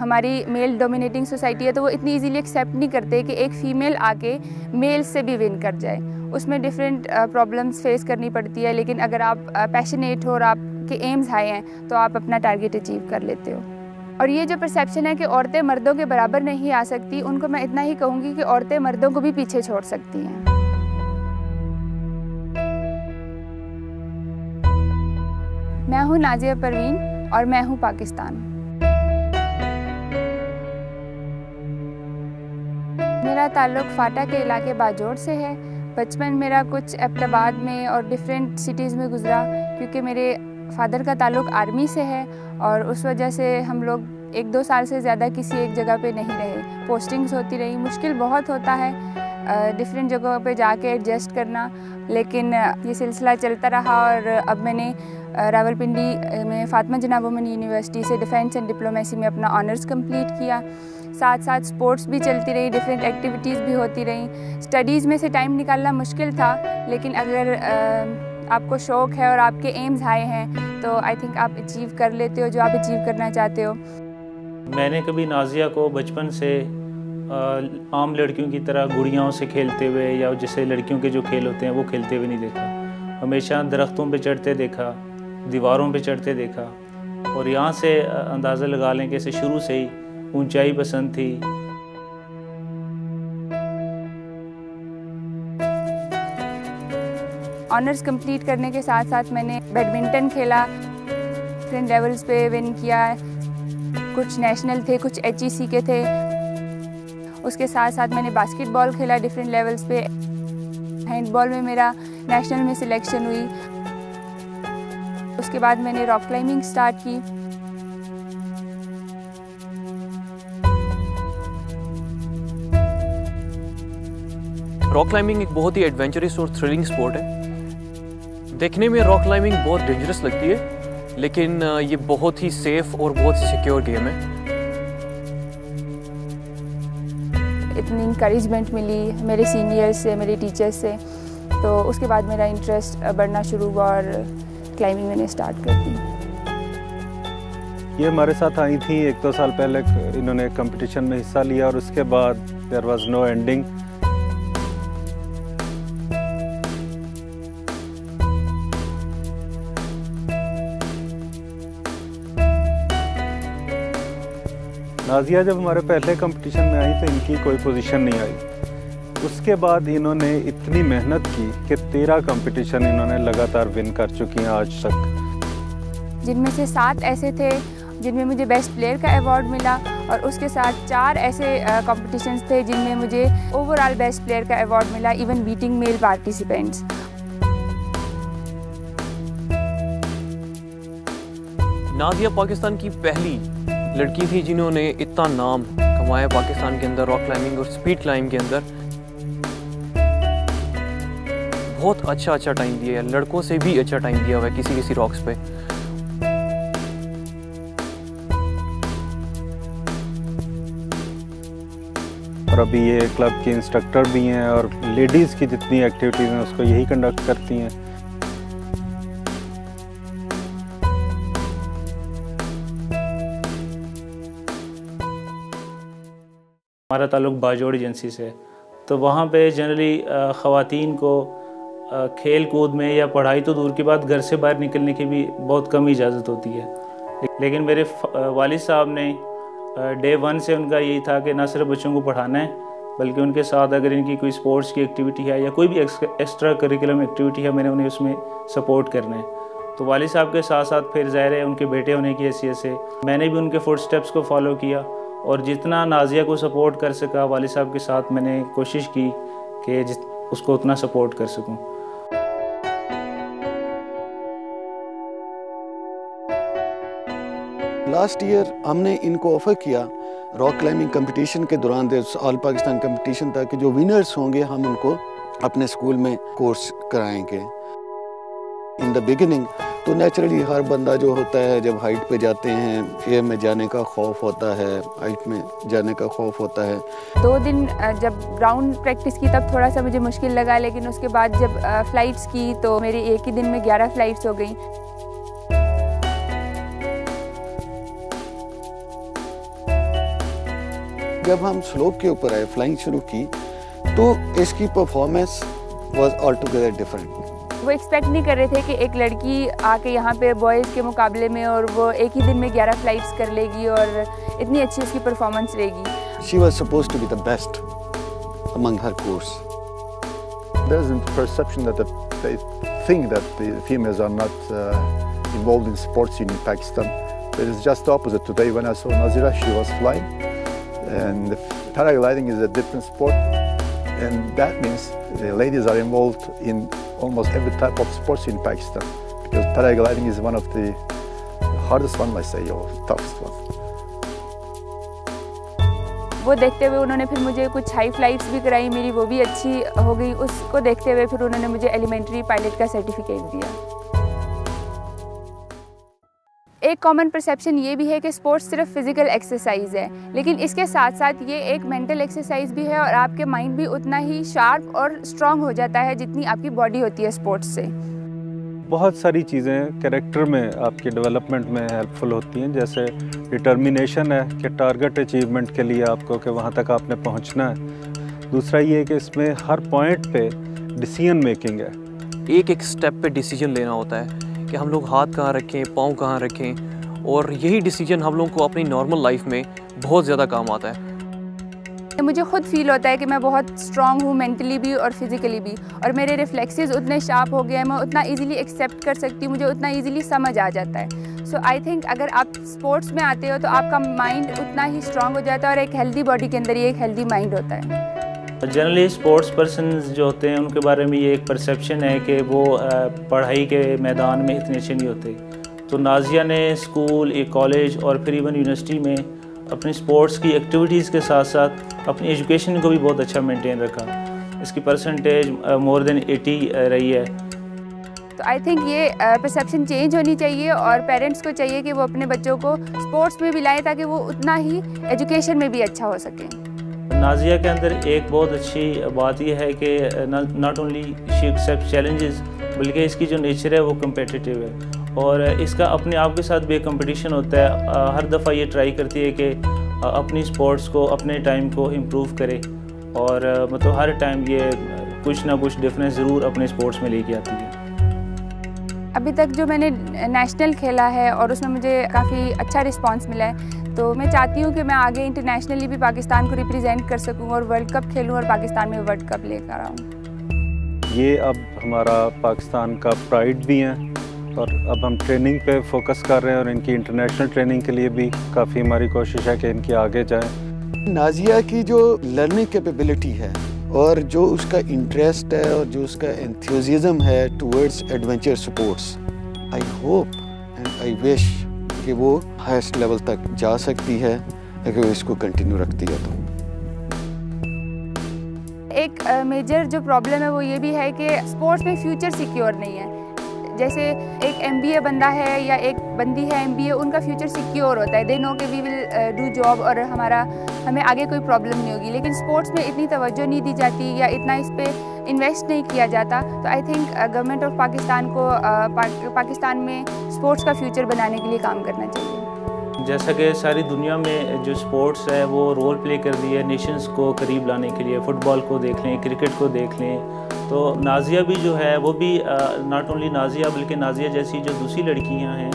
हमारी male dominating society है तो वो इतनी इजीली एक्सेप्ट नहीं करते कि एक फ़ीमेल आके मेल से भी विन कर जाए। उसमें डिफरेंट प्रॉब्लम्स फेस करनी पड़ती है, लेकिन अगर आप पैशनेट हो और आपके एम्स हाई हैं तो आप अपना टारगेट अचीव कर लेते हो। और ये जो परसेप्शन है कि औरतें मर्दों के बराबर नहीं आ सकती, उनको मैं इतना ही कहूँगी कि औरतें मर्दों को भी पीछे छोड़ सकती हैं। मैं हूँ नाजिया परवीन और मैं हूँ पाकिस्तान। मेरा ताल्लुक़ फाटा के इलाके बाजोड़ से है। बचपन मेरा कुछ एबटाबाद में और डिफरेंट सिटीज़ में गुजरा, क्योंकि मेरे फादर का ताल्लुक़ आर्मी से है और उस वजह से हम लोग 1-2 साल से ज़्यादा किसी एक जगह पे नहीं रहे। पोस्टिंग्स होती रही, मुश्किल बहुत होता है डिफरेंट जगहों पे जाके एडजस्ट करना, लेकिन ये सिलसिला चलता रहा और अब मैंने रावलपिंडी में फातिमा जिन्ना वुमेन यूनिवर्सिटी से डिफेंस एंड डिप्लोमेसी में अपना ऑनर्स कंप्लीट किया। साथ साथ स्पोर्ट्स भी चलती रही, डिफरेंट एक्टिविटीज़ भी होती रही। स्टडीज़ में से टाइम निकालना मुश्किल था, लेकिन अगर आपको शौक़ है और आपके एम्स हाई हैं तो आई थिंक आप अचीव कर लेते हो जो आप अचीव करना चाहते हो। मैंने कभी नाजिया को बचपन से आम लड़कियों की तरह गुड़ियाओं से खेलते हुए या जैसे लड़कियों के जो खेल होते हैं वो खेलते हुए नहीं देखा। हमेशा दरख्तों पे चढ़ते देखा, दीवारों पे चढ़ते देखा, और यहाँ से अंदाज़ा लगा लें कि इसे शुरू से ही ऊंचाई पसंद थी। ऑनर्स कंप्लीट करने के साथ साथ मैंने बैडमिंटन खेला, डिफरेंट लेवल्स पे विन किया। कुछ नेशनल थे, कुछ HEC के थे। उसके साथ साथ मैंने बास्केटबॉल खेला डिफरेंट लेवल्स पे। हैंडबॉल में मेरा नेशनल में सिलेक्शन हुई। उसके बाद मैंने रॉक क्लाइंबिंग स्टार्ट की। रॉक क्लाइंबिंग एक बहुत ही एडवेंचरस और थ्रिलिंग स्पोर्ट है। देखने में रॉक क्लाइंबिंग बहुत डेंजरस लगती है, लेकिन ये बहुत ही सेफ और बहुत ही सिक्योर गेम है। इतनी इंकरेजमेंट मिली मेरे सीनियर्स से, मेरे टीचर्स से, तो उसके बाद मेरा इंटरेस्ट बढ़ना शुरू हुआ और क्लाइंबिंग मैंने स्टार्ट कर दी। ये हमारे साथ आई थी 1-2 साल पहले, इन्होंने कंपटीशन में हिस्सा लिया और उसके बाद there was no ending. Nazia जब हमारे पहले कंपटीशन में आई तो इनकी कोई पोजीशन नहीं आई। उसके बाद इन्होंने इतनी मेहनत की कि 13 कंपटीशन इन्होंने लगातार विन कर चुकी हैं आज तक, जिनमें से 7 ऐसे थे जिनमें मुझे बेस्ट प्लेयर का अवार्ड मिला, और उसके साथ 4 ऐसे कंपटीशंस थे जिनमें मुझे ओवरऑल बेस्ट प्लेयर का अवार्ड मिला, even beating male participants. Nazia Pakistan की पहली लड़की थी जिन्होंने इतना नाम कमाया पाकिस्तान के अंदर रॉक क्लाइंबिंग और स्पीड क्लाइंब के अंदर। बहुत अच्छा टाइम दिया है, लड़कों से भी अच्छा टाइम दिया हुआ है किसी रॉक्स पे। और अभी ये क्लब की इंस्ट्रक्टर भी हैं और लेडीज़ की जितनी एक्टिविटीज़ हैं उसको यही कंडक्ट करती हैं। हमारा ताल्लुक़ बाजोड़ एजेंसी से, तो वहाँ पे जनरली ख़वातीन को खेल कूद में या पढ़ाई तो दूर की बात, घर से बाहर निकलने की भी बहुत कम इजाज़त होती है। लेकिन मेरे वालिद साहब ने डे 1 से उनका यही था कि ना सिर्फ बच्चों को पढ़ाना है, बल्कि उनके साथ अगर इनकी कोई स्पोर्ट्स की एक्टिविटी है या कोई भी एक्स्ट्रा करिकुलम एक्टिविटी है, मैंने उन्हें उसमें सपोर्ट करना है। तो वालिद साहब के साथ साथ फिर ज़ाहिर है उनके बेटे होने की हैसियत से मैंने भी उनके फुटस्टेप्स को फॉलो किया, और जितना नाजिया को सपोर्ट कर सका वालिद साहब के साथ मैंने कोशिश की कि उसको उतना सपोर्ट कर सकूं। लास्ट ईयर हमने इनको ऑफ़र किया रॉक क्लाइंबिंग कंपटीशन के दौरान, ऑल पाकिस्तान कंपटीशन था, कि जो विनर्स होंगे हम उनको अपने स्कूल में कोर्स कराएंगे। इन द बिगिनिंग तो नेचुरली हर बंदा जो होता है जब हाइट पे जाते हैं, एयर में जाने का खौफ होता है, हाइट में जाने का खौफ होता है। 2 दिन जब ग्राउंड प्रैक्टिस की तब थोड़ा सा मुझे मुश्किल लगा, लेकिन उसके बाद जब फ़्लाइट्स की तो मेरी एक ही दिन में 11 फ़्लाइट्स हो गई। जब हम स्लोप के ऊपर आए, फ्लाइंग शुरू की, तो इसकी परफॉर्मेंस वाज ऑलटुगेदर डिफरेंट। वो एक्सपेक्ट नहीं कर रहे थे कि एक लड़की आके यहाँ पे बॉयज़ के मुकाबले में और वो एक ही दिन में 11 फ्लाइट्स कर लेगी और इतनी अच्छी उसकी परफॉर्मेंस रहेगी। She was supposed to be the best among her course. There is a perception that they think that the females are not involved in sports in Pakistan. But it's just the opposite. Today when I saw Nazira, she was flying, and paragliding is a different sport, and that means the ladies are involved in almost every type of sports in Pakistan, because paragliding is one of the hardest one, I say, or toughest one. वो देखते हुए उन्होंने फिर मुझे कुछ high flights भी कराई, मेरी वो भी अच्छी हो गई। उसको देखते हुए फिर उन्होंने मुझे एलिमेंट्री पायलट का सर्टिफिकेट दिया। एक कॉमन परसेप्शन ये भी है कि स्पोर्ट्स सिर्फ फिज़िकल एक्सरसाइज है, लेकिन इसके साथ साथ ये एक मेंटल एक्सरसाइज भी है और आपके माइंड भी उतना ही शार्प और स्ट्रॉन्ग हो जाता है जितनी आपकी बॉडी होती है स्पोर्ट्स से। बहुत सारी चीज़ें कैरेक्टर में आपके डेवलपमेंट में हेल्पफुल होती हैं, जैसे डिटर्मिनेशन है कि टारगेट अचीवमेंट के लिए आपको कि वहाँ तक आपने पहुँचना है। दूसरा ये है कि इसमें हर पॉइंट पे डिसीजन मेकिंग है, एक स्टेप पे डिसीजन लेना होता है कि हम लोग हाथ कहाँ रखें, पाँव कहाँ रखें, और यही डिसीजन हम लोगों को अपनी नॉर्मल लाइफ में बहुत ज़्यादा काम आता है। मुझे खुद फील होता है कि मैं बहुत स्ट्रॉन्ग हूँ मेंटली भी और फिज़िकली भी, और मेरे रिफ्लेक्सेस उतने शार्प हो गए हैं, मैं उतना इजीली एक्सेप्ट कर सकती हूँ, मुझे उतना इजीली समझ आ जाता है। सो आई थिंक अगर आप स्पोर्ट्स में आते हो तो आपका माइंड उतना ही स्ट्रॉन्ग हो जाता है, और एक हेल्दी बॉडी के अंदर ही एक हेल्दी माइंड होता है। जनरली स्पोर्ट्स पर्सनस जो होते हैं उनके बारे में ये एक परसेप्शन है कि वो पढ़ाई के मैदान में इतने अच्छे नहीं होते। तो नाज़िया ने स्कूल, एक कॉलेज और फिर इवन यूनिवर्सिटी में अपनी स्पोर्ट्स की एक्टिविटीज़ के साथ साथ अपनी एजुकेशन को भी बहुत अच्छा मेंटेन रखा। इसकी परसेंटेज मोर देन 80 रही है। तो आई थिंक ये परसेप्शन चेंज होनी चाहिए, और पेरेंट्स को चाहिए कि वो अपने बच्चों को स्पोर्ट्स में भी लाएँ ताकि वो उतना ही एजुकेशन में भी अच्छा हो सके। नाज़िया के अंदर एक बहुत अच्छी बात यह है कि not only she accept challenges, बल्कि इसकी जो नेचर है वो कम्पिटिटिव है, और इसका अपने आप के साथ भी एक कंपटीशन होता है। हर दफ़ा ये ट्राई करती है कि अपनी स्पोर्ट्स को, अपने टाइम को इम्प्रूव करे, और मतलब हर टाइम ये कुछ ना कुछ डिफरेंस ज़रूर अपने स्पोर्ट्स में लेके आती है। अभी तक जो मैंने नेशनल खेला है और उसमें मुझे काफ़ी अच्छा रिस्पांस मिला है, तो मैं चाहती हूँ कि मैं आगे इंटरनेशनली भी पाकिस्तान को रिप्रेजेंट कर सकूँ और वर्ल्ड कप खेलूँ और पाकिस्तान में वर्ल्ड कप लेकर आऊँ। ये अब हमारा पाकिस्तान का प्राइड भी है, और अब हम ट्रेनिंग पे फोकस कर रहे हैं, और इनकी इंटरनेशनल ट्रेनिंग के लिए भी काफ़ी हमारी कोशिश है कि इनकी आगे जाएं। नाज़िया की जो लर्निंग कैपेबिलिटी है और जो उसका इंटरेस्ट है और जो उसका एंथुसियाज्म है towards adventure sports, I hope and I wish कि वो हाईएस्ट लेवल तक जा सकती है अगर वो इसको कंटिन्यू रखती है। तो एक मेजर जो प्रॉब्लम है वो ये भी है कि स्पोर्ट्स में फ्यूचर सिक्योर नहीं है। जैसे एक MBA बंदा है या एक बंदी है MBA, उनका फ्यूचर सिक्योर होता है, दे नो कि वी विल डू जॉब और हमें आगे कोई प्रॉब्लम नहीं होगी। लेकिन स्पोर्ट्स में इतनी तवज्जो नहीं दी जाती या इतना इस पर इन्वेस्ट नहीं किया जाता। तो I think government of Pakistan को पाकिस्तान में स्पोर्ट्स का फ्यूचर बनाने के लिए काम करना चाहिए। जैसा कि सारी दुनिया में जो स्पोर्ट्स है वो रोल प्ले कर रही है नेशंस को करीब लाने के लिए, फुटबॉल को देख लें, क्रिकेट को देख लें, तो नाज़िया भी जो है वो भी नॉट ओनली नाज़िया बल्कि नाज़िया जैसी जो दूसरी लड़कियां हैं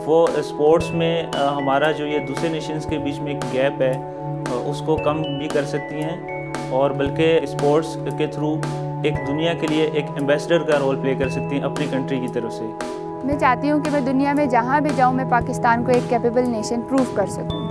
वो स्पोर्ट्स में हमारा जो ये दूसरे नेशंस के बीच में एक गैप है उसको कम भी कर सकती हैं, और बल्कि स्पोर्ट्स के थ्रू एक दुनिया के लिए एक एम्बेसडर का रोल प्ले कर सकती हैं अपनी कंट्री की तरफ से। मैं चाहती हूँ कि मैं दुनिया में जहाँ भी जाऊँ मैं पाकिस्तान को एक कैपेबल नेशन प्रूव कर सकूँ।